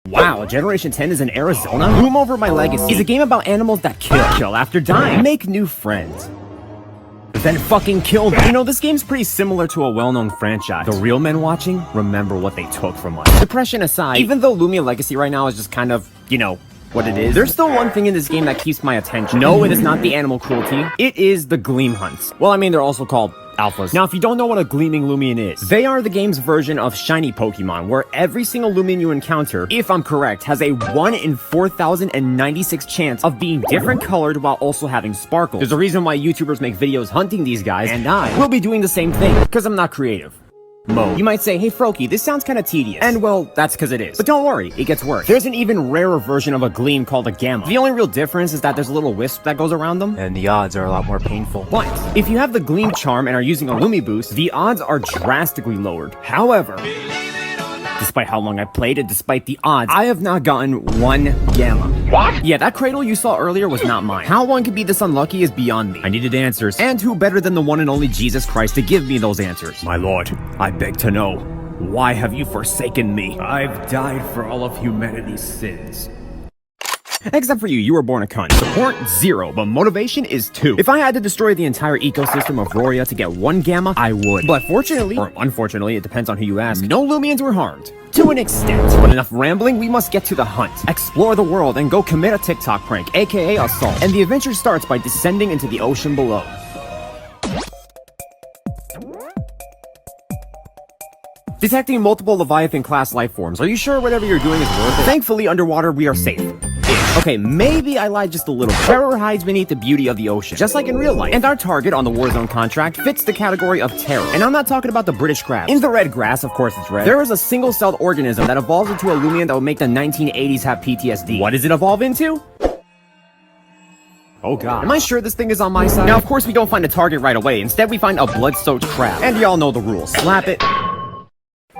Wow, Generation 10 is in Arizona? Lumian Legacy is a game about animals that kill after dying, make new friends, then fucking kill them. You know, this game's pretty similar to a well-known franchise. The real men watching remember what they took from us. Depression aside, even though Lumian Legacy right now is just kind of, you know, what it is, there's still one thing in this game that keeps my attention. No, it is not the animal cruelty. It is the Gleam hunts. Well, I mean, they're also called alphas. Now, if you don't know what a gleaming Lumian is, they are the game's version of shiny Pokemon, where every single Lumian you encounter, if I'm correct, has a 1 in 4,096 chance of being different colored while also having sparkles. There's a reason why YouTubers make videos hunting these guys, and I will be doing the same thing, because I'm not creative. You might say, hey Froakie, this sounds kinda tedious. And well, that's cause it is. But don't worry, it gets worse. There's an even rarer version of a Gleam called a Gamma. The only real difference is that there's a little wisp that goes around them, and the odds are a lot more painful. But if you have the Gleam charm and are using a Lumi boost, the odds are drastically lowered. However, despite how long I've played and despite the odds, I have not gotten one Gamma. What? Yeah, that cradle you saw earlier was not mine. How one could be this unlucky is beyond me. I needed answers, and who better than the one and only Jesus Christ to give me those answers? My lord, I beg to know, why have you forsaken me? I've died for all of humanity's sins. Except for you, you were born a cunt. Support 0, but motivation is 2. If I had to destroy the entire ecosystem of Roria to get 1 Gamma, I would. But fortunately, or unfortunately, it depends on who you ask, no Lumians were harmed. To an extent. But enough rambling, we must get to the hunt. Explore the world and go commit a TikTok prank, aka assault. And the adventure starts by descending into the ocean below. Detecting multiple Leviathan-class life forms. Are you sure whatever you're doing is worth it? Thankfully, underwater, we are safe. Okay, maybe I lied just a little. Terror hides beneath the beauty of the ocean, just like in real life. And our target on the Warzone contract fits the category of terror. And I'm not talking about the British crab. In the red grass, of course it's red, there is a single-celled organism that evolves into a Lumian that would make the 1980s have PTSD. What does it evolve into? Oh god. Am I sure this thing is on my side? Now, of course, we don't find a target right away. Instead, we find a blood-soaked crab. And y'all know the rules. Slap it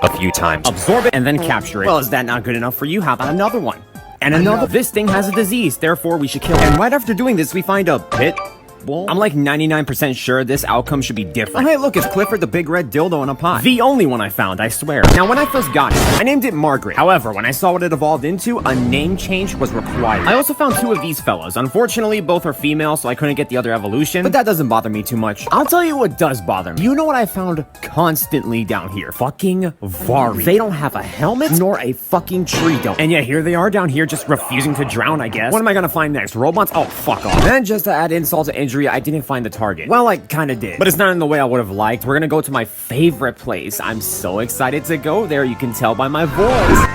a few times, absorb it, and then capture it. Well, is that not good enough for you? How about another one? And another. This thing has a disease, therefore we should kill it. And right after doing this, we find a pit bull. I'm like 99% sure this outcome should be different. Oh hey, look, it's Clifford the big red dildo in a pot. The only one I found, I swear. Now, when I first got it, I named it Margaret. However, when I saw what it evolved into, a name change was required. I also found 2 of these fellas. Unfortunately, both are female, so I couldn't get the other evolution, but that doesn't bother me too much. I'll tell you what does bother me. You know what I found constantly down here? Fucking Vari. They don't have a helmet, nor a fucking tree dome. And yet here they are down here just refusing to drown, I guess. What am I gonna find next? Robots? Oh, fuck off. Then just to add insult to injury, I didn't find the target. Well, I kinda did, but it's not in the way I would have liked. We're gonna go to my favorite place. I'm so excited to go there, you can tell by my voice.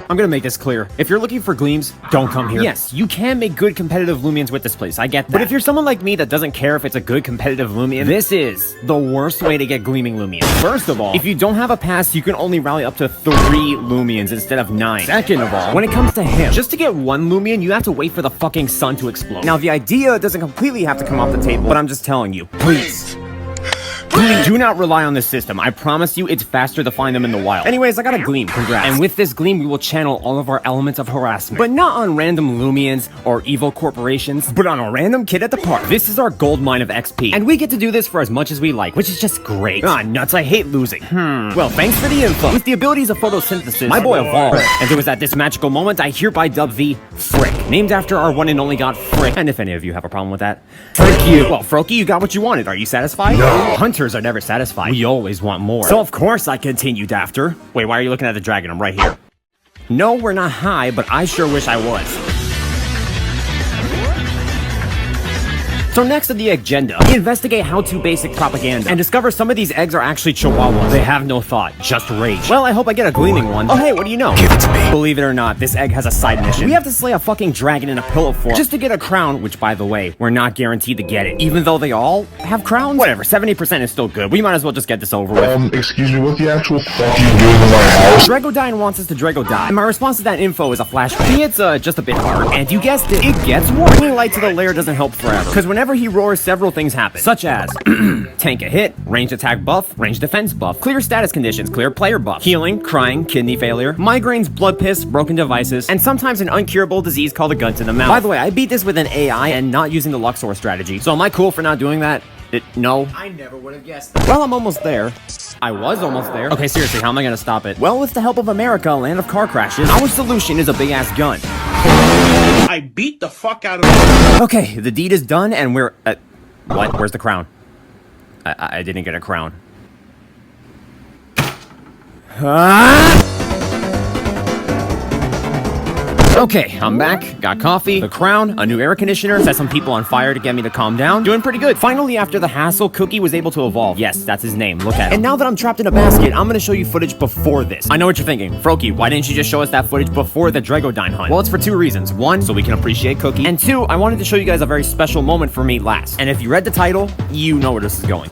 I'm gonna make this clear. If you're looking for Gleams, don't come here. Yes, you can make good competitive Lumians with this place, I get that. But if you're someone like me that doesn't care if it's a good competitive Lumian, this is the worst way to get Gleaming Lumians. First of all, if you don't have a pass, you can only rally up to 3 Lumians instead of 9. Second of all, when it comes to him, just to get 1 Lumian, you have to wait for the fucking sun to explode. Now, the idea doesn't completely have to come off the table, but I'm just telling you, please. Do not rely on this system. I promise you it's faster to find them in the wild. Anyways, I got a Gleam. Congrats. And with this Gleam, we will channel all of our elements of harassment. But not on random Lumians or evil corporations, but on a random kid at the park. This is our gold mine of XP. And we get to do this for as much as we like, which is just great. Ah, nuts, I hate losing. Well, thanks for the info. With the abilities of photosynthesis, my boy evolved. And it was at this magical moment I hereby dub thee Frick. Named after our one and only god Frick. And if any of you have a problem with that, frick you. Well, Froakie, you got what you wanted. Are you satisfied? No. Hunters are never satisfied. We always want more. So of course I continued after. Wait, why are you looking at the dragon? I'm right here. No, we're not high, but I sure wish I was. So next on the agenda, we investigate how-to basic propaganda and discover some of these eggs are actually chihuahuas. They have no thought, just rage. Well, I hope I get a gleaming one. Oh hey, what do you know? Give it to me. Believe it or not, this egg has a side mission. We have to slay a fucking dragon in a pillow form just to get a crown, which by the way, we're not guaranteed to get it. Even though they all have crowns? Whatever, 70% is still good. We might as well just get this over with. Excuse me, what the actual fuck are you doing in my house? Dragodine wants us to Dragodine, and my response to that info is a flashback. It's just a bit hard, and you guessed it, it gets worse. Bringing light to the lair doesn't help forever, because whenever Whenever he roars, several things happen, such as tank a hit, ranged attack buff, ranged defense buff, clear status conditions, clear player buff, healing, crying, kidney failure, migraines, blood piss, broken devices, and sometimes an uncurable disease called a gun to the mouth. By the way, I beat this with an AI and not using the Luxor strategy, so am I cool for not doing that? No. I never would have guessed that. Well, I'm almost there. I was almost there. Okay, seriously, how am I gonna stop it? Well, with the help of America, land of car crashes, our solution is a big-ass gun. I beat the fuck out of him. Okay, the deed is done, and we're... what? Where's the crown? I didn't get a crown. Okay, I'm back, got coffee, a crown, a new air conditioner, set some people on fire to get me to calm down. Doing pretty good. Finally, after the hassle, Cookie was able to evolve. Yes, that's his name, look at him. And now that I'm trapped in a basket, I'm gonna show you footage before this. I know what you're thinking. Froakie, why didn't you just show us that footage before the Dragodyne hunt? Well, it's for two reasons. One, so we can appreciate Cookie. And two, I wanted to show you guys a very special moment for me last. And if you read the title, you know where this is going.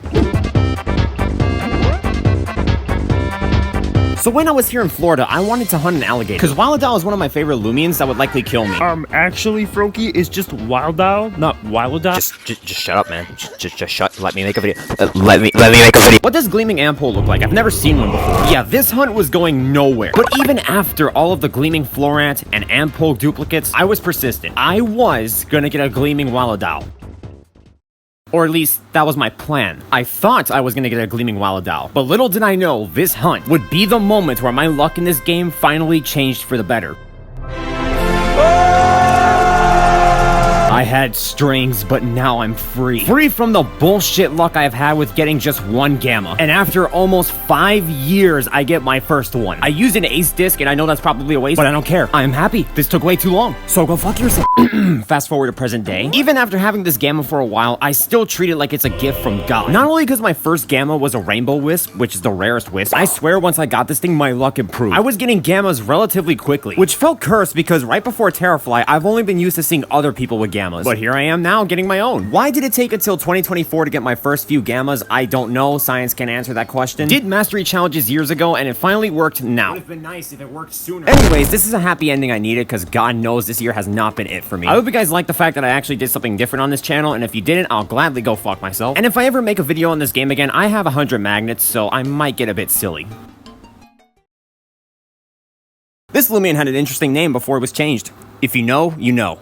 So when I was here in Florida, I wanted to hunt an alligator. Because Wildow is one of my favorite Lumians that would likely kill me. Actually, Froakie, it's just Wildow, not Wildow. Just shut up, man. Just shut. Let me make a video. Let me make a video. What does gleaming ampole look like? I've never seen one before. Yeah, this hunt was going nowhere. But even after all of the gleaming florant and ampole duplicates, I was persistent. I was gonna get a gleaming Wildow. Or at least, that was my plan. I thought I was gonna get a gleaming Wildow, but little did I know this hunt would be the moment where my luck in this game finally changed for the better. I had strings, but now I'm free. Free from the bullshit luck I've had with getting just one gamma. And after almost 5 years, I get my first one. I used an ace disc, and I know that's probably a waste, but I don't care. I'm happy. This took way too long. So go fuck yourself. Fast forward to present day. Even after having this gamma for a while, I still treat it like it's a gift from God. Not only because my first gamma was a rainbow wisp, which is the rarest wisp, I swear once I got this thing, my luck improved. I was getting gammas relatively quickly, which felt cursed because right before Terrafly, I've only been used to seeing other people with gammas. But here I am now getting my own. Why did it take until 2024 to get my first few gammas? I don't know. Science can't answer that question. Did mastery challenges years ago and it finally worked now. Would have been nice if it worked sooner. Anyways, this is a happy ending I needed because God knows this year has not been it for me. I hope you guys like the fact that I actually did something different on this channel, and if you didn't, I'll gladly go fuck myself. And if I ever make a video on this game again, I have 100 magnets, so I might get a bit silly. This Lumian had an interesting name before it was changed. If you know, you know.